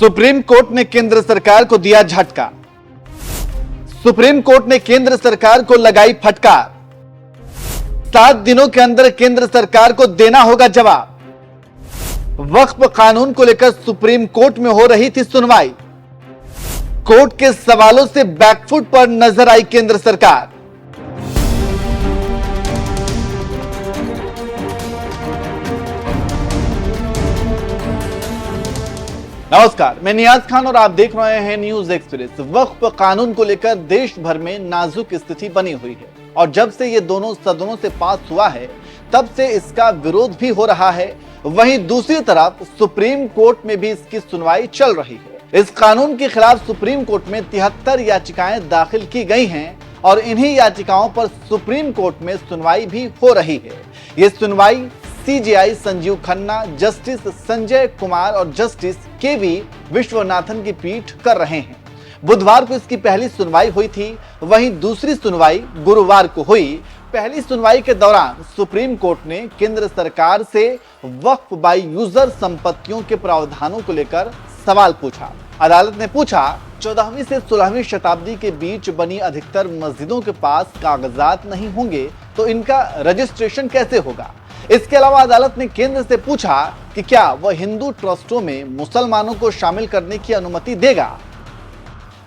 Supreme court ने केंद्र सरकार को दिया झटका। सुप्रीम कोर्ट ने केंद्र सरकार को लगाई फटकार। 7 दिनों के अंदर केंद्र सरकार को देना होगा जवाब। वक्फ कानून को लेकर सुप्रीम कोर्ट में हो रही थी सुनवाई। कोर्ट के सवालों से बैकफुट पर नजर आई केंद्र सरकार। नमस्कार, मैं नियाज खान और आप देख रहे हैं न्यूज एक्सप्रेस। वक्फ कानून को लेकर देश भर में नाजुक स्थिति बनी हुई है और जब से ये दोनों सदनों से पास हुआ है तब से इसका विरोध भी हो रहा है। वहीं दूसरी तरफ सुप्रीम कोर्ट में भी इसकी सुनवाई चल रही है। इस कानून के खिलाफ सुप्रीम कोर्ट में 73 याचिकाएं दाखिल की गई हैं और इन्हीं याचिकाओं पर सुप्रीम कोर्ट में सुनवाई भी हो रही है। ये सुनवाई सीजेआई संजीव खन्ना, जस्टिस संजय कुमार और जस्टिस केवी विश्वनाथन की पीठ कर रहे हैं। बुधवार को इसकी पहली सुनवाई हुई थी, वहीं दूसरी सुनवाई गुरुवार को हुई। पहली सुनवाई के दौरान सुप्रीम कोर्ट ने केंद्र सरकार से वक्फ बाय यूजर संपत्तियों के प्रावधानों को लेकर सवाल पूछा। अदालत ने पूछा, 14वीं से 16वीं शताब्दी के बीच बनी अधिकतर मस्जिदों के पास कागजात नहीं होंगे तो इनका रजिस्ट्रेशन कैसे होगा। इसके अलावा अदालत ने केंद्र से पूछा कि क्या वह हिंदू ट्रस्टों में मुसलमानों को शामिल करने की अनुमति देगा।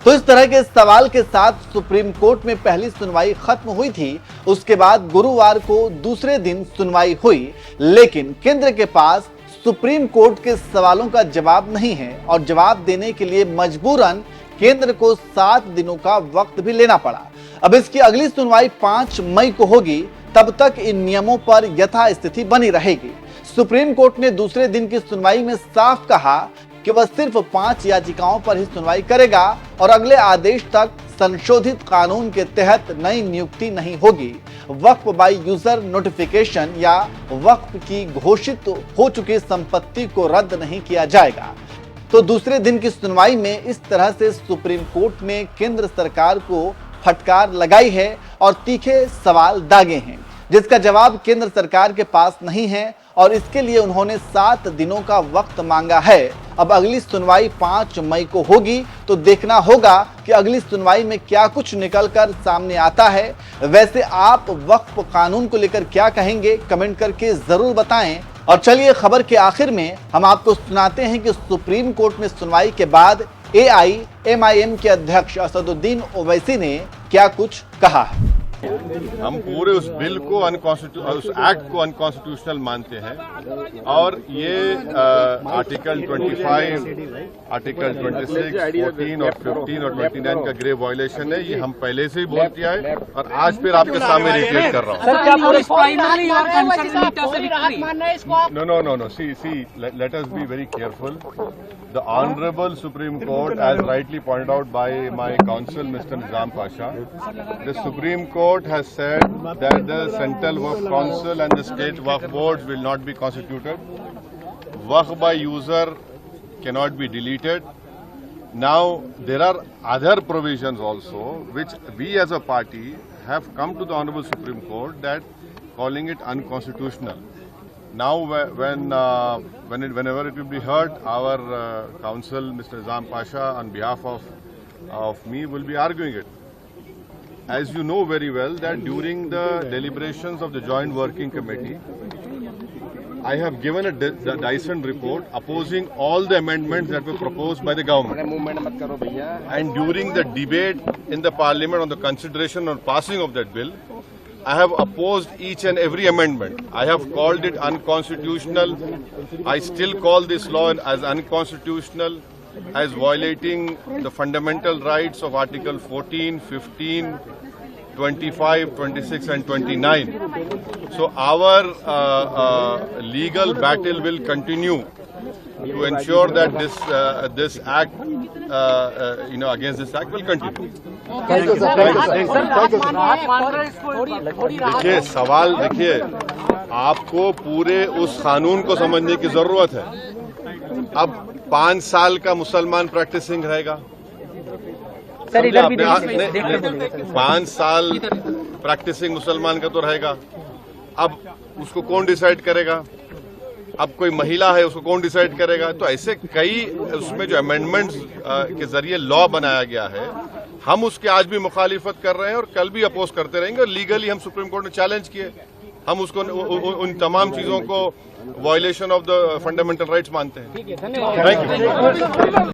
तो इस तरह के सवाल के साथ सुप्रीम कोर्ट में पहली सुनवाई खत्म हुई थी। उसके बाद गुरुवार को दूसरे दिन सुनवाई हुई, लेकिन केंद्र के पास सुप्रीम कोर्ट के सवालों का जवाब नहीं है और जवाब देने के लिए मजबूरन केंद्र को 7 दिनों का वक्त भी लेना पड़ा। अब इसकी अगली सुनवाई 5 मई को होगी। तब तक इन नियमों पर यथास्थिति बनी रहेगी। सुप्रीम कोर्ट ने दूसरे दिन की सुनवाई में साफ कहा कि वह सिर्फ 5 याचिकाओं पर ही सुनवाई करेगा और अगले आदेश तक संशोधित कानून के तहत नई नियुक्ति नहीं होगी। वक्फ बाय यूजर नोटिफिकेशन या वक्फ की घोषित हो चुकी संपत्ति को रद्द नहीं किया जाएगा। तो दूसरे दिन की सुनवाई में इस तरह से सुप्रीम कोर्ट ने केंद्र सरकार को फटकार लगाई है और तीखे सवाल दागे हैं, जिसका जवाब केंद्र सरकार के पास नहीं है और इसके लिए उन्होंने 7 दिनों का वक्त मांगा है। अब अगली सुनवाई 5 मई को होगी, तो देखना होगा कि अगली सुनवाई में क्या कुछ निकलकर सामने आता है। वैसे आप वक्फ कानून को लेकर क्या कहेंगे, कमेंट करके जरूर बताएं। और चलिए खबर के आखिर में हम आपको सुनाते हैं कि सुप्रीम कोर्ट में सुनवाई के बाद AIMIM के अध्यक्ष असदुद्दीन ओवैसी ने क्या कुछ कहा है। हम पूरे उस बिल को उस एक्ट को अनकॉन्स्टिट्यूशनल मानते हैं और ये आर्टिकल 25, आर्टिकल 26, 14 और 15 और 29 का ग्रेव वायलेशन है। ये हम पहले से ही बोल किया है और आज फिर आपके सामने रिपीट कर रहा हूँ। No. See, let us be very careful. The Honorable Supreme Court, as rightly pointed out by my counsel, Mr. Nizam Pasha, the Supreme Court has said that the Central Waqf Council and the State Waqf Boards will not be constituted. Waqf by user cannot be deleted. Now, there are other provisions also which we as a party have come to the Honorable Supreme Court that calling it unconstitutional. Now, whenever it will be heard, our counsel, Mr. Nizam Pasha, on behalf of me, will be arguing it. As you know very well that during the deliberations of the Joint Working Committee, I have given a Dyson report opposing all the amendments that were proposed by the government. And during the debate in the Parliament on the consideration or passing of that bill, I have opposed each and every amendment. I have called it unconstitutional. I still call this law as unconstitutional, as violating the fundamental rights of Article 14, 15, 25, 26 and 29. So our legal battle will continue to ensure that this act, against this act will continue. देखिए, सवाल देखिए, आपको पूरे उस कानून को समझने की जरूरत है। अब 5 साल का मुसलमान प्रैक्टिसिंग रहेगा सर, इधर भी 5 साल प्रैक्टिसिंग मुसलमान का तो रहेगा। अब उसको कौन डिसाइड करेगा? अब कोई महिला है उसको कौन डिसाइड करेगा? तो ऐसे कई उसमें जो अमेंडमेंट्स के जरिए लॉ बनाया गया है, हम उसके आज भी मुखालिफत कर रहे हैं और कल भी अपोज करते रहेंगे। और लीगली हम सुप्रीम कोर्ट में चैलेंज किए, हम उसको उन तमाम चीजों को violation of the fundamental rights मानते हैं। ठीक है, धन्यवाद। Thank you.